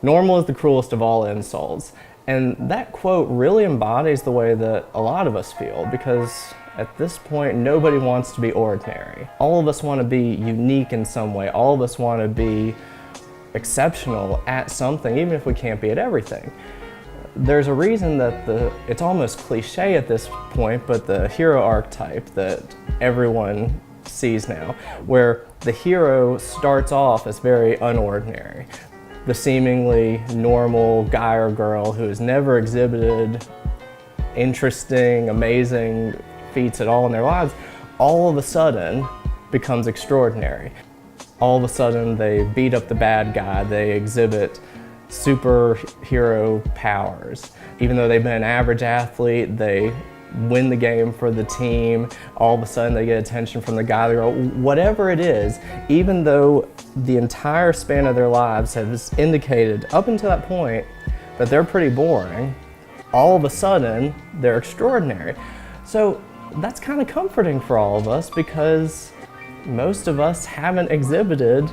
Normal is the cruelest of all insults. And that quote really embodies the way that a lot of us feel, because at this point, nobody wants to be ordinary. All of us want to be unique in some way. All of us want to be exceptional at something, even if we can't be at everything. There's a reason that it's almost cliche at this point, but the hero archetype that everyone sees now, where the hero starts off as very unordinary. The seemingly normal guy or girl who has never exhibited interesting, amazing feats at all in their lives, all of a sudden becomes extraordinary. All of a sudden they beat up the bad guy, they exhibit superhero powers. Even though they've been an average athlete, they win the game for the team. All of a sudden they get attention from the guy, the girl, whatever it is, even though the entire span of their lives has indicated up until that point that they're pretty boring, all of a sudden they're extraordinary. So that's kind of comforting for all of us, because most of us haven't exhibited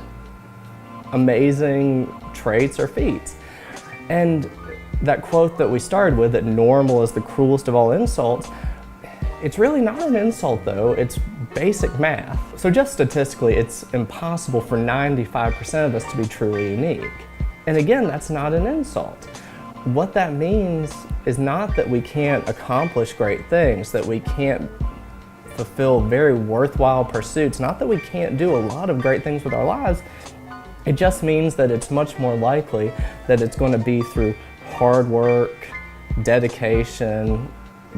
amazing traits or feats. And that quote that we started with, that normal is the cruelest of all insults, it's really not an insult though, it's basic math. So just statistically, it's impossible for 95% of us to be truly unique. And again, that's not an insult. What that means is not that we can't accomplish great things, that we can't fulfill very worthwhile pursuits, not that we can't do a lot of great things with our lives. It just means that it's much more likely that it's going to be through hard work, dedication,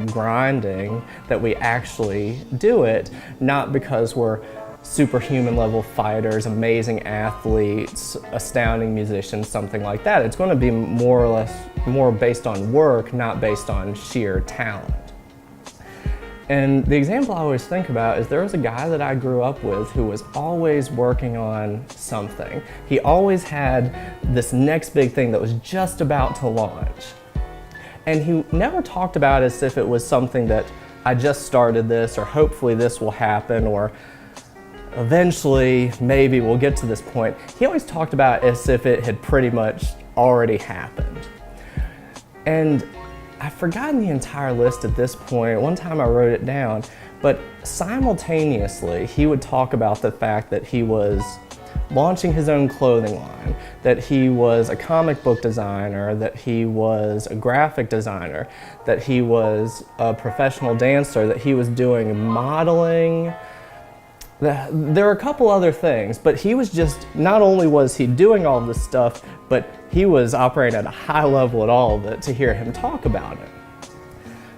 grinding, that we actually do it, not because we're superhuman level fighters, amazing athletes, astounding musicians, something like that. It's going to be more or less more based on work, not based on sheer talent. And the example I always think about is there was a guy that I grew up with who was always working on something. He always had this next big thing that was just about to launch. And he never talked about it as if it was something that I just started this, or hopefully this will happen, or eventually maybe we'll get to this point. He always talked about it as if it had pretty much already happened. And I've forgotten the entire list at this point. One time I wrote it down, but simultaneously he would talk about the fact that he was launching his own clothing line, that he was a comic book designer, that he was a graphic designer, that he was a professional dancer, that he was doing modeling. There are a couple other things, but he was just, not only was he doing all this stuff, but he was operating at a high level at all of it to hear him talk about it.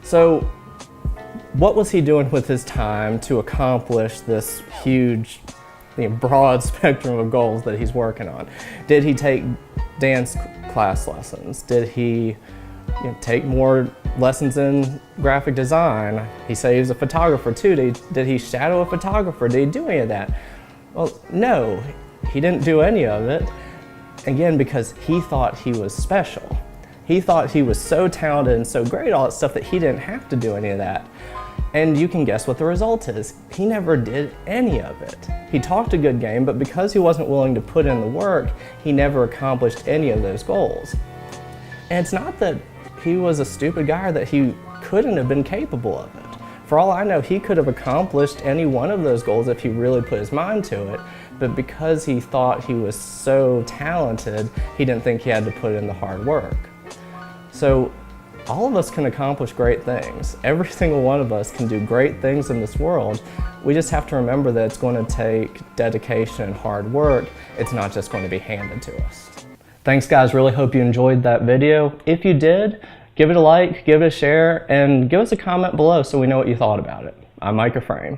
So what was he doing with his time to accomplish this huge, broad spectrum of goals that he's working on? Did he take dance class lessons? Did he take more lessons in graphic design? He said he was a photographer too. Did he shadow a photographer? Did he do any of that? Well, no, he didn't do any of it. Again, because he thought he was special. He thought he was so talented and so great, all that stuff, that he didn't have to do any of that. And you can guess what the result is. He never did any of it. He talked a good game, but because he wasn't willing to put in the work, he never accomplished any of those goals. And it's not that he was a stupid guy, or that he couldn't have been capable of it. For all I know, he could have accomplished any one of those goals if he really put his mind to it, but because he thought he was so talented, he didn't think he had to put in the hard work. So all of us can accomplish great things. Every single one of us can do great things in this world. We just have to remember that it's going to take dedication and hard work. It's not just going to be handed to us. Thanks guys, really hope you enjoyed that video. If you did, give it a like, give it a share, and give us a comment below so we know what you thought about it. I'm Micah Fraim.